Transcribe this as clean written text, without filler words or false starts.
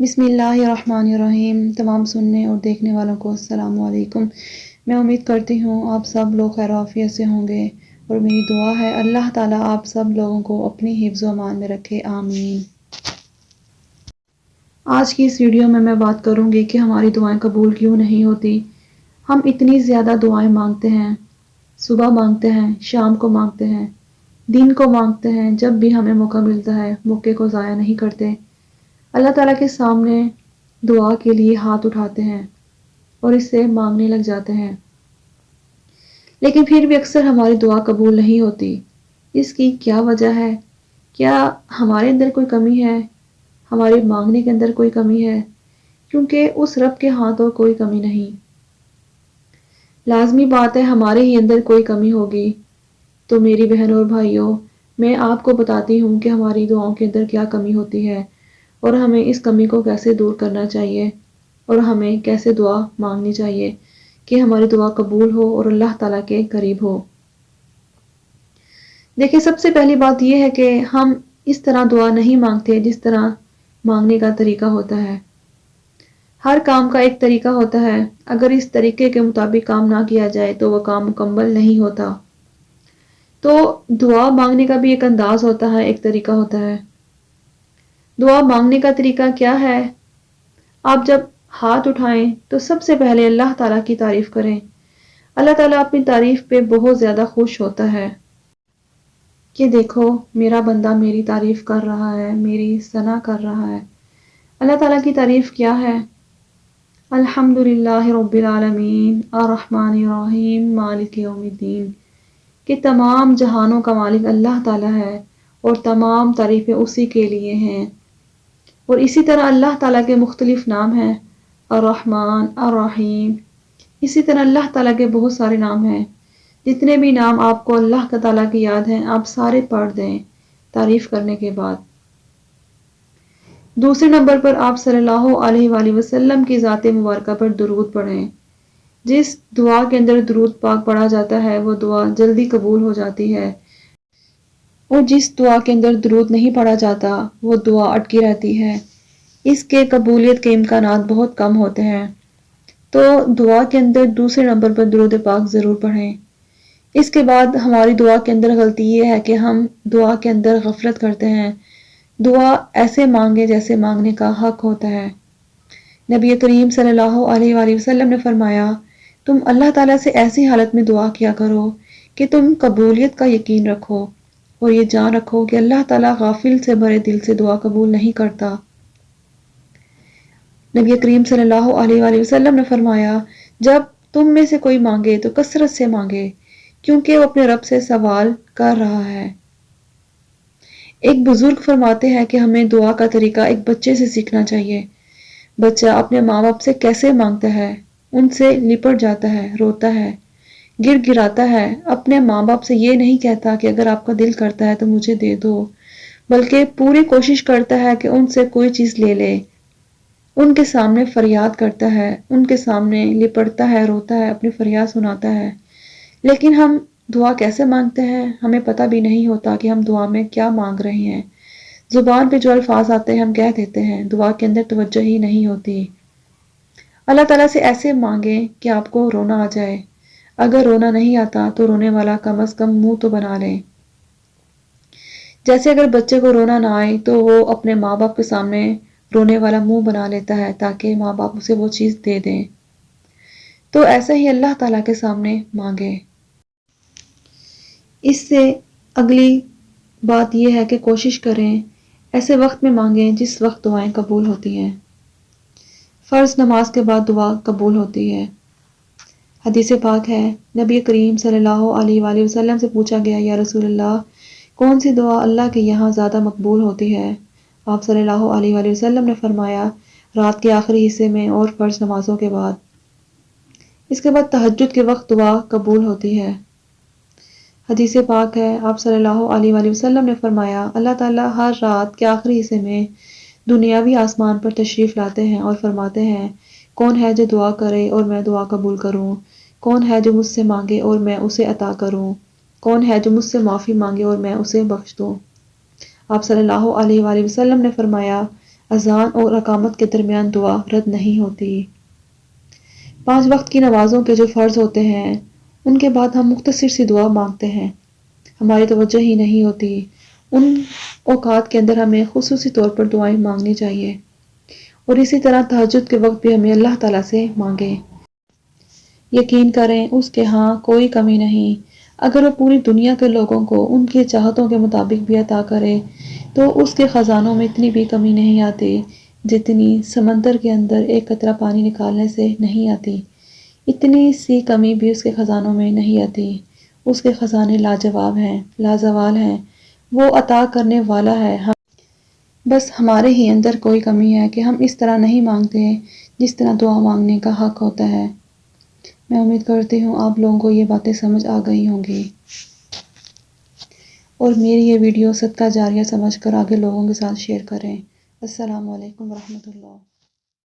بسم اللہ الرحمن الرحیم۔ تمام سننے اور دیکھنے والوں کو السلام علیکم۔ میں امید کرتی ہوں آپ سب لوگ خیر و عافیت سے ہوں گے، اور میری دعا ہے اللہ تعالیٰ آپ سب لوگوں کو اپنی حفظ و امان میں رکھے، آمین۔ آج کی اس ویڈیو میں بات کروں گی کہ ہماری دعائیں قبول کیوں نہیں ہوتی۔ ہم اتنی زیادہ دعائیں مانگتے ہیں، صبح مانگتے ہیں، شام کو مانگتے ہیں، دن کو مانگتے ہیں، جب بھی ہمیں موقع ملتا ہے موقع کو ضائع نہیں کرتے۔ اللہ تعالیٰ کے سامنے دعا کے لیے ہاتھ اٹھاتے ہیں اور اس سے مانگنے لگ جاتے ہیں، لیکن پھر بھی اکثر ہماری دعا قبول نہیں ہوتی۔ اس کی کیا وجہ ہے؟ کیا ہمارے اندر کوئی کمی ہے؟ ہمارے مانگنے کے اندر کوئی کمی ہے؟ کیونکہ اس رب کے ہاں تو کوئی کمی نہیں۔ لازمی بات ہے ہمارے ہی اندر کوئی کمی ہوگی۔ تو میری بہنوں اور بھائیوں، میں آپ کو بتاتی ہوں کہ ہماری دعاؤں کے اندر کیا کمی ہوتی ہے، اور ہمیں اس کمی کو کیسے دور کرنا چاہیے، اور ہمیں کیسے دعا مانگنی چاہیے کہ ہماری دعا قبول ہو اور اللہ تعالیٰ کے قریب ہو۔ دیکھیں، سب سے پہلی بات یہ ہے کہ ہم اس طرح دعا نہیں مانگتے جس طرح مانگنے کا طریقہ ہوتا ہے۔ ہر کام کا ایک طریقہ ہوتا ہے، اگر اس طریقے کے مطابق کام نہ کیا جائے تو وہ کام مکمل نہیں ہوتا۔ تو دعا مانگنے کا بھی ایک انداز ہوتا ہے، ایک طریقہ ہوتا ہے۔ دعا مانگنے کا طریقہ کیا ہے؟ آپ جب ہاتھ اٹھائیں تو سب سے پہلے اللہ تعالیٰ کی تعریف کریں۔ اللہ تعالیٰ اپنی تعریف پہ بہت زیادہ خوش ہوتا ہے کہ دیکھو میرا بندہ میری تعریف کر رہا ہے، میری ثنا کر رہا ہے۔ اللہ تعالیٰ کی تعریف کیا ہے؟ الحمدللہ رب العالمین الرحمن الرحیم مالک یوم الدین، کہ تمام جہانوں کا مالک اللہ تعالیٰ ہے اور تمام تعریفیں اسی کے لیے ہیں۔ اور اسی طرح اللہ تعالیٰ کے مختلف نام ہیں، الرحمن، الرحیم۔ اسی طرح اللہ تعالیٰ کے بہت سارے نام ہیں۔ جتنے بھی نام آپ کو اللہ تعالیٰ کی یاد ہیں آپ سارے پڑھ دیں تعریف کرنے کے بعد۔ دوسرے نمبر پر آپ صلی اللہ علیہ وآلہ وسلم کی ذات مبارکہ پر درود پڑھیں۔ جس دعا کے اندر درود پاک پڑھا جاتا ہے وہ دعا جلدی قبول ہو جاتی ہے، اور جس دعا کے اندر درود نہیں پڑھا جاتا وہ دعا اٹکی رہتی ہے، اس کے قبولیت کے امکانات بہت کم ہوتے ہیں۔ تو دعا کے اندر دوسرے نمبر پر درود پاک ضرور پڑھیں۔ اس کے بعد ہماری دعا کے اندر غلطی یہ ہے کہ ہم دعا کے اندر غفلت کرتے ہیں۔ دعا ایسے مانگے جیسے مانگنے کا حق ہوتا ہے۔ نبی کریم صلی اللہ علیہ وآلہ وسلم نے فرمایا، تم اللہ تعالیٰ سے ایسی حالت میں دعا کیا کرو کہ تم قبولیت کا یقین رکھو، اور یہ جان رکھو کہ اللہ تعالیٰ غافل سے بھرے دل سے دعا قبول نہیں کرتا۔ نبی کریم صلی اللہ علیہ وآلہ وسلم نے فرمایا، جب تم میں سے کوئی مانگے تو کثرت سے مانگے، کیونکہ وہ اپنے رب سے سوال کر رہا ہے۔ ایک بزرگ فرماتے ہیں کہ ہمیں دعا کا طریقہ ایک بچے سے سیکھنا چاہیے۔ بچہ اپنے ماں باپ سے کیسے مانگتا ہے، ان سے لپٹ جاتا ہے، روتا ہے، گر گراتا ہے، اپنے ماں باپ سے یہ نہیں کہتا کہ اگر آپ کا دل کرتا ہے تو مجھے دے دو، بلکہ پوری کوشش کرتا ہے کہ ان سے کوئی چیز لے لے، ان کے سامنے فریاد کرتا ہے، ان کے سامنے لپٹتا ہے، روتا ہے، اپنی فریاد سناتا ہے۔ لیکن ہم دعا کیسے مانگتے ہیں ہمیں پتہ بھی نہیں ہوتا کہ ہم دعا میں کیا مانگ رہے ہیں۔ زبان پہ جو الفاظ آتے ہیں ہم کہہ دیتے ہیں، دعا کے اندر توجہ ہی نہیں ہوتی۔ اللہ تعالیٰ سے ایسے مانگیں کہ آپ کو رونا آ جائے۔ اگر رونا نہیں آتا تو رونے والا کم از کم منہ تو بنا لیں۔ جیسے اگر بچے کو رونا نہ آئے تو وہ اپنے ماں باپ کے سامنے رونے والا منہ بنا لیتا ہے تاکہ ماں باپ اسے وہ چیز دے دیں۔ تو ایسا ہی اللہ تعالیٰ کے سامنے مانگیں۔ اس سے اگلی بات یہ ہے کہ کوشش کریں ایسے وقت میں مانگیں جس وقت دعائیں قبول ہوتی ہیں۔ فرض نماز کے بعد دعا قبول ہوتی ہے۔ حدیث پاک ہے، نبی کریم صلی اللہ علیہ وآلہ وسلم سے پوچھا گیا، یا رسول اللہ، کون سی دعا اللہ کے یہاں زیادہ مقبول ہوتی ہے؟ آپ صلی اللہ علیہ وآلہ وسلم نے فرمایا، رات کے آخری حصے میں اور فرض نمازوں کے بعد۔ اس کے بعد تہجد کے وقت دعا قبول ہوتی ہے۔ حدیث پاک ہے، آپ صلی اللہ علیہ وآلہ وسلم نے فرمایا، اللہ تعالیٰ ہر رات کے آخری حصے میں دنیاوی آسمان پر تشریف لاتے ہیں اور فرماتے ہیں، کون ہے جو دعا کرے اور میں دعا قبول کروں؟ کون ہے جو مجھ سے مانگے اور میں اسے عطا کروں؟ کون ہے جو مجھ سے معافی مانگے اور میں اسے بخش دوں؟ آپ صلی اللہ علیہ وآلہ وسلم نے فرمایا، اذان اور اقامت کے درمیان دعا رد نہیں ہوتی۔ 5 وقت کی نمازوں کے جو فرض ہوتے ہیں ان کے بعد ہم مختصر سی دعا مانگتے ہیں، ہماری توجہ ہی نہیں ہوتی۔ ان اوقات کے اندر ہمیں خصوصی طور پر دعائیں مانگنی چاہیے، اور اسی طرح تہجد کے وقت بھی ہمیں اللہ تعالیٰ سے مانگیں۔ یقین کریں اس کے ہاں کوئی کمی نہیں۔ اگر وہ پوری دنیا کے لوگوں کو ان کی چاہتوں کے مطابق بھی عطا کرے تو اس کے خزانوں میں اتنی بھی کمی نہیں آتی جتنی سمندر کے اندر ایک قطرہ پانی نکالنے سے نہیں آتی۔ اتنی سی کمی بھی اس کے خزانوں میں نہیں آتی۔ اس کے خزانے لاجواب ہیں، لازوال ہیں، وہ عطا کرنے والا ہے۔ بس ہمارے ہی اندر کوئی کمی ہے کہ ہم اس طرح نہیں مانگتے جس طرح دعا مانگنے کا حق ہوتا ہے۔ میں امید کرتی ہوں آپ لوگوں کو یہ باتیں سمجھ آ گئی ہوں گی، اور میری یہ ویڈیو صدقہ جاریہ سمجھ کر آگے لوگوں کے ساتھ شیئر کریں۔ السلام علیکم ورحمۃ اللہ۔